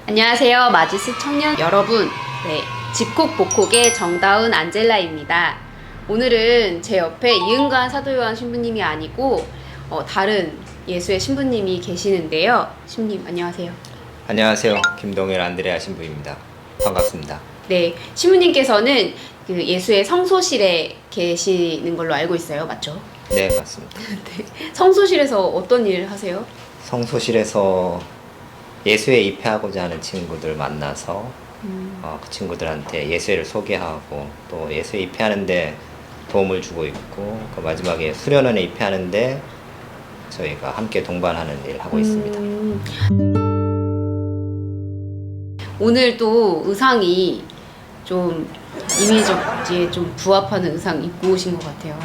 안녕하세요. 마지스 청년 여러분. 네, 집콕복콕의 정다운 안젤라입니다. 오늘은 제 옆에 이은관 사도요한 신부님이 아니고 다른 예수의 신부님이 계시는데요. 신부님 안녕하세요. 안녕하세요. 김동일 안드레아 신부입니다. 반갑습니다. 네, 신부님께서는 그 예수의 성소실에 계시는 걸로 알고 있어요. 맞죠? 네, 맞습니다. 네. 성소실에서 어떤 일을 하세요? 성소실에서 예수에 입회하고자 하는 친구들 만나서 그 친구들한테 예수를 소개하고 또 예수에 입회하는데 도움을 주고 있고 그 마지막에 수련원에 입회하는데 저희가 함께 동반하는 일을 하고 있습니다. 오늘 또 의상이 좀 이미지에 좀 부합하는 의상 입고 오신 것 같아요.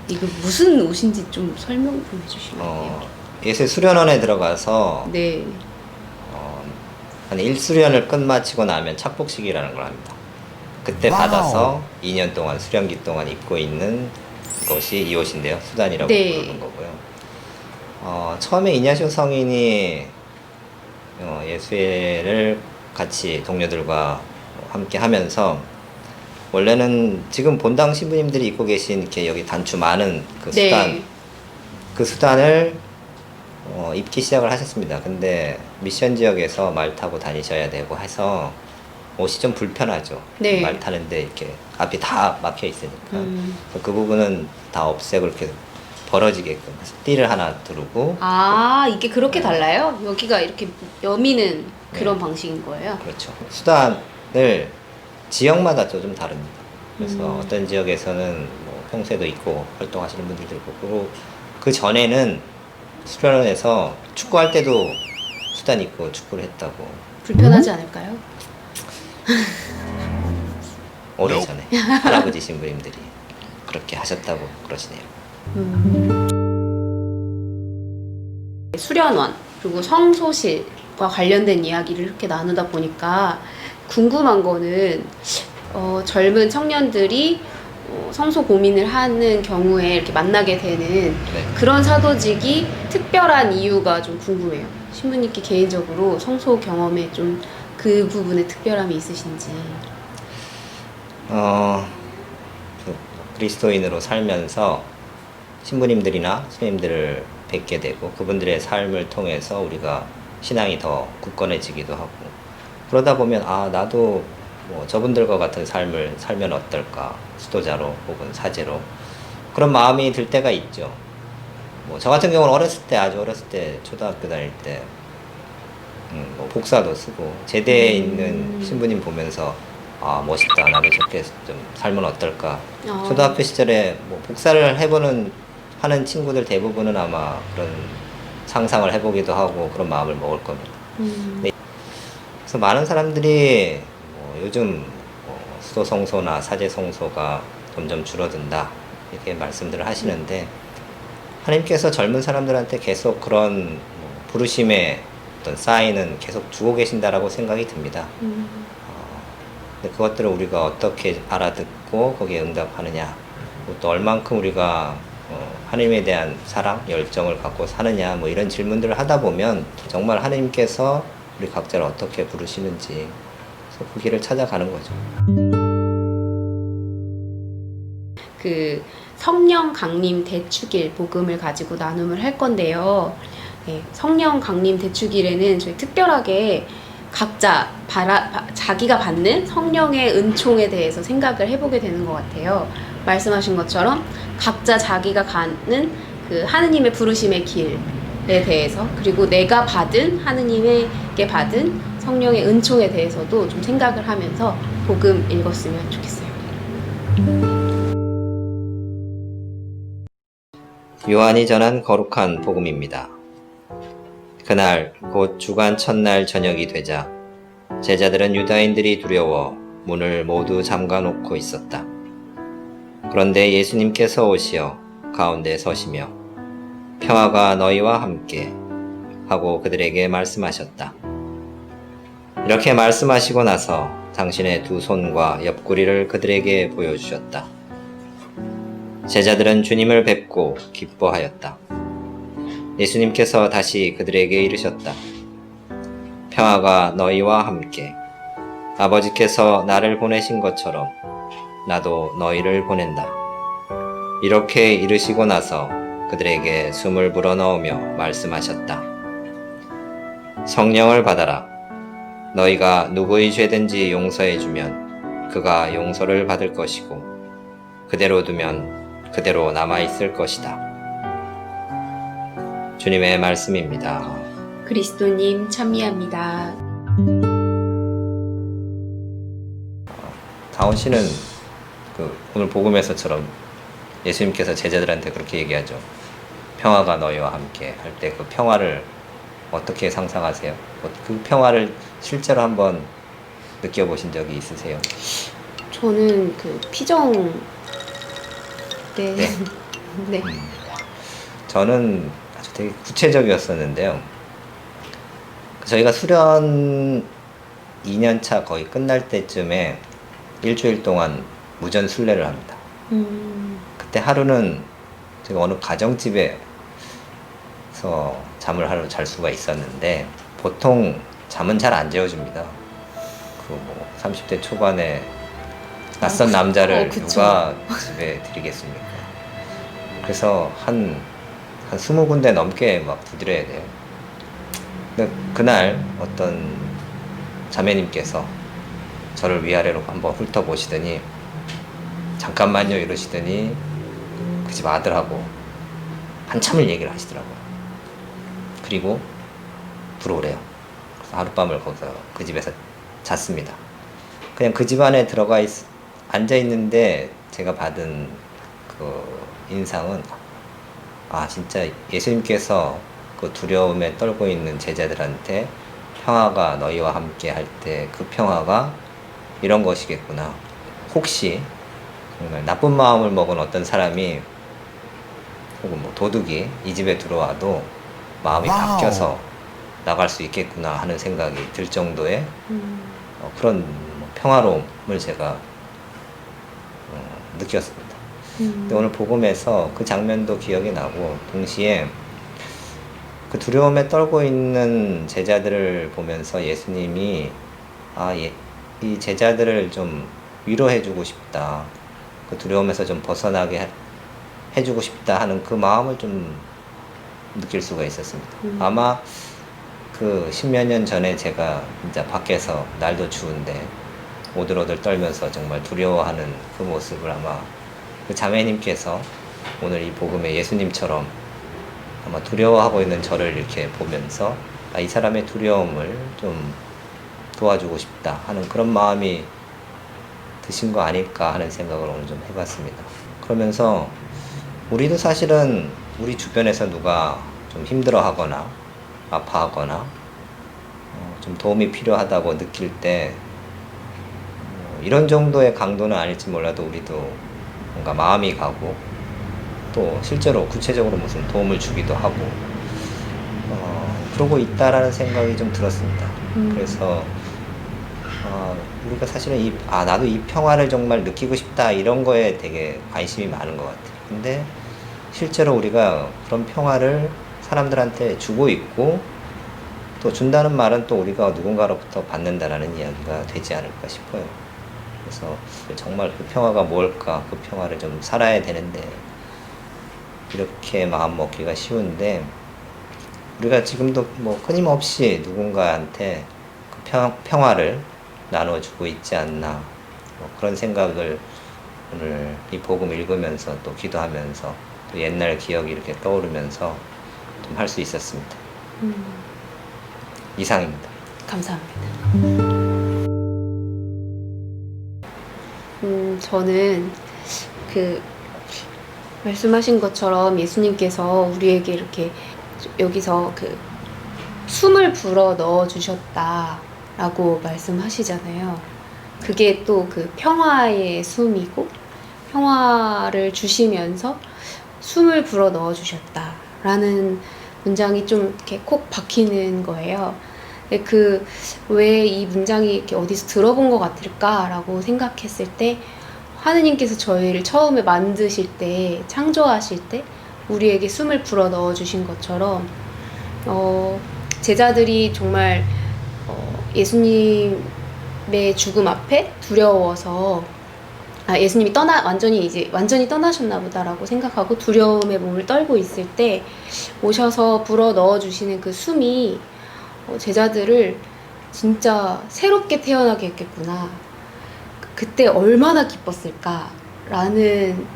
이거 무슨 옷인지 좀 설명 좀 해주시면 예수 수련원에 들어가서 네. 한 1수련을 끝마치고 나면 착복식이라는 걸 합니다. 그때 받아서 2년 동안 수련기 동안 입고 있는 것이 이 옷인데요. 수단이라고 네. 부르는 거고요. 처음에 이냐시오 성인이 예수회를 같이 동료들과 함께 하면서 원래는 지금 본당 신부님들이 입고 계신 이렇게 여기 단추 많은 그 수단, 네. 그 수단을 입기 시작을 하셨습니다. 근데 미션 지역에서 말 타고 다니셔야 되고 해서 옷이 좀 불편하죠. 네. 말 타는데 이렇게 앞이 다 막혀 있으니까 그 부분은 다 없애고 이렇게 벌어지게끔 해서 띠를 하나 두르고 이게 그렇게 달라요? 여기가 이렇게 여미는 그런 방식인 거예요? 그렇죠. 수단을 지역마다 좀 다릅니다. 그래서 어떤 지역에서는 뭐 평소에도 입고 활동하시는 분들도 있고 그리고 그 전에는 수련원에서 축구할 때도 수단 입고 축구를 했다고. 불편하지 않을까요? 오래전에 할아버지 신부님들이 그렇게 하셨다고 그러시네요. 수련원 그리고 성소실과 관련된 이야기를 이렇게 나누다 보니까 궁금한 거는 젊은 청년들이 성소 고민을 하는 경우에 이렇게 만나게 되는 그런 사도직이 특별한 이유가 좀 궁금해요. 신부님께 개인적으로 성소 경험에 좀 그 부분에 특별함이 있으신지. 그리스도인으로 살면서 신부님들이나 스님들을 뵙게 되고 그분들의 삶을 통해서 우리가 신앙이 더 굳건해지기도 하고 그러다 보면 나도 뭐 저분들과 같은 삶을 살면 어떨까, 수도자로 혹은 사제로 그런 마음이 들 때가 있죠. 뭐 저 같은 경우는 아주 어렸을 때 초등학교 다닐 때 뭐 복사도 쓰고 제대에 있는 신부님 보면서 멋있다, 나도 저렇게 좀 살면 어떨까. 초등학교 시절에 뭐 복사를 하는 친구들 대부분은 아마 그런 상상을 해보기도 하고 그런 마음을 먹을 겁니다. 그래서 많은 사람들이 요즘 수도 성소나 사제 성소가 점점 줄어든다 이렇게 말씀들을 하시는데 하나님께서 젊은 사람들한테 계속 그런 부르심의 어떤 사인은 계속 주고 계신다라고 생각이 듭니다. 근데 그것들을 우리가 어떻게 알아듣고 거기에 응답하느냐, 또 얼만큼 우리가 하나님에 대한 사랑, 열정을 갖고 사느냐, 뭐 이런 질문들을 하다 보면 정말 하나님께서 우리 각자를 어떻게 부르시는지 그 길을 찾아가는 거죠. 그 성령 강림 대축일 복음을 가지고 나눔을 할 건데요. 네, 성령 강림 대축일에는 저희 특별하게 각자 자기가 받는 성령의 은총에 대해서 생각을 해보게 되는 것 같아요. 말씀하신 것처럼 각자 자기가 가는 그 하느님의 부르심의 길에 대해서 그리고 내가 받은 하느님에게 받은 성령의 은총에 대해서도 좀 생각을 하면서 복음 읽었으면 좋겠어요. 요한이 전한 거룩한 복음입니다. 그날 곧 주간 첫날 저녁이 되자 제자들은 유다인들이 두려워 문을 모두 잠가 놓고 있었다. 그런데 예수님께서 오시어 가운데 서시며 평화가 너희와 함께 하고 그들에게 말씀하셨다. 이렇게 말씀하시고 나서 당신의 두 손과 옆구리를 그들에게 보여주셨다. 제자들은 주님을 뵙고 기뻐하였다. 예수님께서 다시 그들에게 이르셨다. 평화가 너희와 함께. 아버지께서 나를 보내신 것처럼 나도 너희를 보낸다. 이렇게 이르시고 나서 그들에게 숨을 불어넣으며 말씀하셨다. 성령을 받아라. 너희가 누구의 죄든지 용서해주면 그가 용서를 받을 것이고 그대로 두면 그대로 남아있을 것이다. 주님의 말씀입니다. 그리스도님 찬미합니다. 다운 씨는 오늘 복음에서처럼 예수님께서 제자들한테 그렇게 얘기하죠. 평화가 너희와 함께 할 때 그 평화를 어떻게 상상하세요? 그 평화를 실제로 한번 느껴보신 적이 있으세요? 저는 그 피정 때 네. 네. 저는 아주 되게 구체적이었었는데요. 저희가 수련 2년차 거의 끝날 때쯤에 일주일 동안 무전 순례를 합니다. 그때 하루는 제가 어느 가정집에서 잠을 하루 잘 수가 있었는데 보통 잠은 잘 안 재워줍니다. 30대 초반에 낯선 남자를 누가 집에 들이겠습니까? 그래서 한 20군데 넘게 막 두드려야 돼요. 근데 그날 어떤 자매님께서 저를 위아래로 한번 훑어보시더니 잠깐만요 이러시더니 그 집 아들하고 한참을 얘기를 하시더라고요. 그리고 들어오래요. 그래서 하룻밤을 거기서 그 집에서 잤습니다. 그냥 그 집 안에 앉아 있는데 제가 받은 그 인상은 진짜 예수님께서 그 두려움에 떨고 있는 제자들한테 평화가 너희와 함께 할 때 그 평화가 이런 것이겠구나. 혹시 정말 나쁜 마음을 먹은 어떤 사람이 혹은 도둑이 이 집에 들어와도 마음이 바뀌어서 나갈 수 있겠구나 하는 생각이 들 정도의 그런 평화로움을 제가 느꼈습니다. 근데 오늘 복음에서 그 장면도 기억이 나고 동시에 그 두려움에 떨고 있는 제자들을 보면서 예수님이 이 제자들을 좀 위로해주고 싶다. 그 두려움에서 좀 벗어나게 해주고 싶다 하는 그 마음을 좀 느낄 수가 있었습니다. 아마 그 10몇 년 전에 제가 진짜 밖에서 날도 추운데 오들오들 떨면서 정말 두려워하는 그 모습을 아마 그 자매님께서 오늘 이 복음에 예수님처럼 아마 두려워하고 있는 저를 이렇게 보면서 이 사람의 두려움을 좀 도와주고 싶다 하는 그런 마음이 드신 거 아닐까 하는 생각을 오늘 좀 해봤습니다. 그러면서 우리도 사실은 우리 주변에서 누가 좀 힘들어하거나 아파하거나 좀 도움이 필요하다고 느낄 때 이런 정도의 강도는 아닐지 몰라도 우리도 뭔가 마음이 가고 또 실제로 구체적으로 무슨 도움을 주기도 하고 그러고 있다라는 생각이 좀 들었습니다. 그래서 우리가 사실은 나도 이 평화를 정말 느끼고 싶다 이런 거에 되게 관심이 많은 것 같아요. 근데 실제로 우리가 그런 평화를 사람들한테 주고 있고 또 준다는 말은 또 우리가 누군가로부터 받는다라는 이야기가 되지 않을까 싶어요. 그래서 정말 그 평화가 뭘까, 그 평화를 좀 살아야 되는데 이렇게 마음 먹기가 쉬운데 우리가 지금도 끊임없이 누군가한테 그 평화를 나눠주고 있지 않나 그런 생각을 오늘 이 복음 읽으면서 또 기도하면서 또 옛날 기억이 이렇게 떠오르면서 좀 할 수 있었습니다. 이상입니다. 감사합니다. 저는 말씀하신 것처럼 예수님께서 우리에게 이렇게 여기서 숨을 불어 넣어 주셨다라고 말씀하시잖아요. 그게 또 평화의 숨이고 평화를 주시면서 숨을 불어 넣어 주셨다라는 문장이 좀 이렇게 콕 박히는 거예요. 왜 이 문장이 이렇게 어디서 들어본 것 같을까라고 생각했을 때 하느님께서 저희를 처음에 만드실 때, 창조하실 때 우리에게 숨을 불어 넣어 주신 것처럼 제자들이 정말 예수님의 죽음 앞에 두려워서 예수님이 완전히 떠나셨나 보다라고 생각하고 두려움에 몸을 떨고 있을 때 오셔서 불어 넣어 주시는 그 숨이 제자들을 진짜 새롭게 태어나게 했겠구나. 그때 얼마나 기뻤을까라는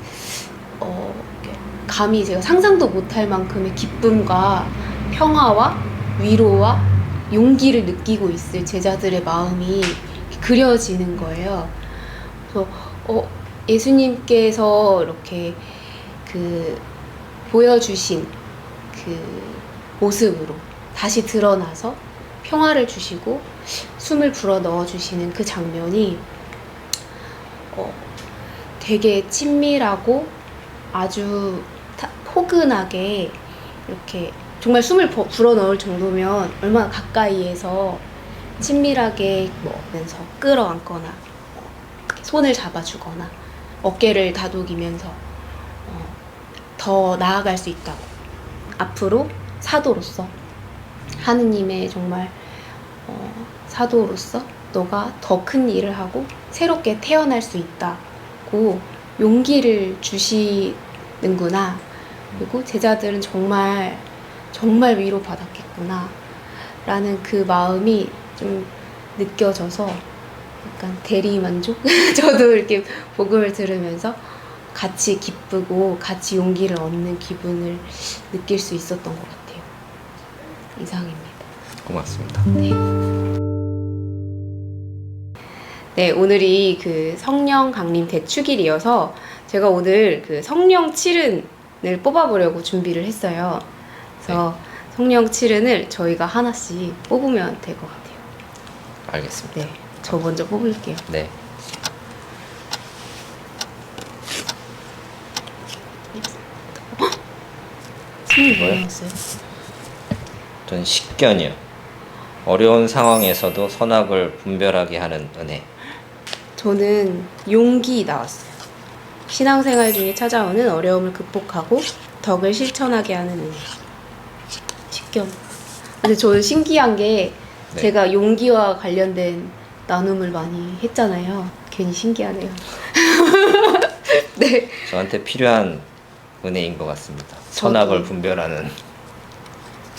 감히 제가 상상도 못할 만큼의 기쁨과 평화와 위로와 용기를 느끼고 있을 제자들의 마음이 그려지는 거예요. 그래서 예수님께서 이렇게 보여주신 그 모습으로 다시 드러나서 평화를 주시고 숨을 불어 넣어 주시는 그 장면이 되게 친밀하고 아주 포근하게 이렇게 정말 숨을 불어 넣을 정도면 얼마나 가까이에서 친밀하게 면서 끌어안거나 손을 잡아주거나 어깨를 다독이면서 더 나아갈 수 있다고, 앞으로 사도로서 하느님의 정말 사도로서 너가 더 큰 일을 하고 새롭게 태어날 수 있다고 용기를 주시는구나. 그리고 제자들은 정말 위로받았겠구나 라는 그 마음이 좀 느껴져서 약간 대리만족? 저도 이렇게 복음을 들으면서 같이 기쁘고 같이 용기를 얻는 기분을 느낄 수 있었던 것 같아요. 이상입니다. 고맙습니다. 네, 오늘이 그 성령 강림 대축일이어서 제가 오늘 그 성령 칠은을 뽑아보려고 준비를 했어요. 그래서 성령 칠은을 저희가 하나씩 뽑으면 될 것 같아요. 알겠습니다. 네, 저 먼저 뽑을게요. 네. 손이 뭐요? 뭐였어요? 전 식견이요. 어려운 상황에서도 선악을 분별하게 하는 은혜. 저는 용기 나왔어요. 신앙생활 중에 찾아오는 어려움을 극복하고 덕을 실천하게 하는 은혜. 식견. 근데 저는 신기한 게 네. 제가 용기와 관련된 나눔을 많이 했잖아요. 괜히 신기하네요. 네. 저한테 필요한 은혜인 것 같습니다. 선악을 분별하는.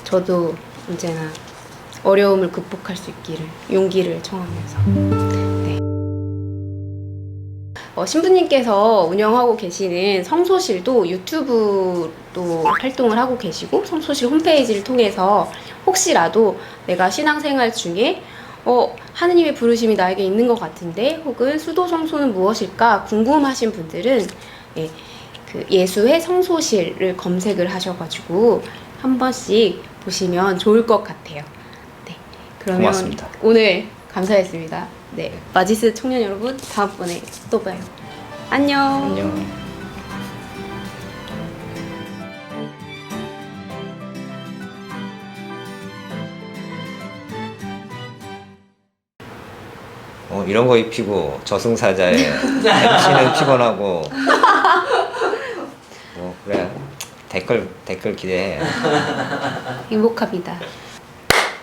저도 언제나 어려움을 극복할 수 있기를 용기를 청하면서. 네. 신부님께서 운영하고 계시는 성소실도 유튜브도 활동을 하고 계시고 성소실 홈페이지를 통해서 혹시라도 내가 신앙생활 중에 하느님의 부르심이 나에게 있는 것 같은데 혹은 수도 성소는 무엇일까 궁금하신 분들은 그 예수의 성소실을 검색을 하셔가지고 한 번씩 보시면 좋을 것 같아요. 네, 그러면 고맙습니다. 오늘 감사했습니다. 네, 마지스 청년 여러분 다음번에 또 봐요. 안녕. 안녕. 이런 거 입히고 저승사자의 MC는 피곤하고 그래 댓글 기대해. 행복합니다.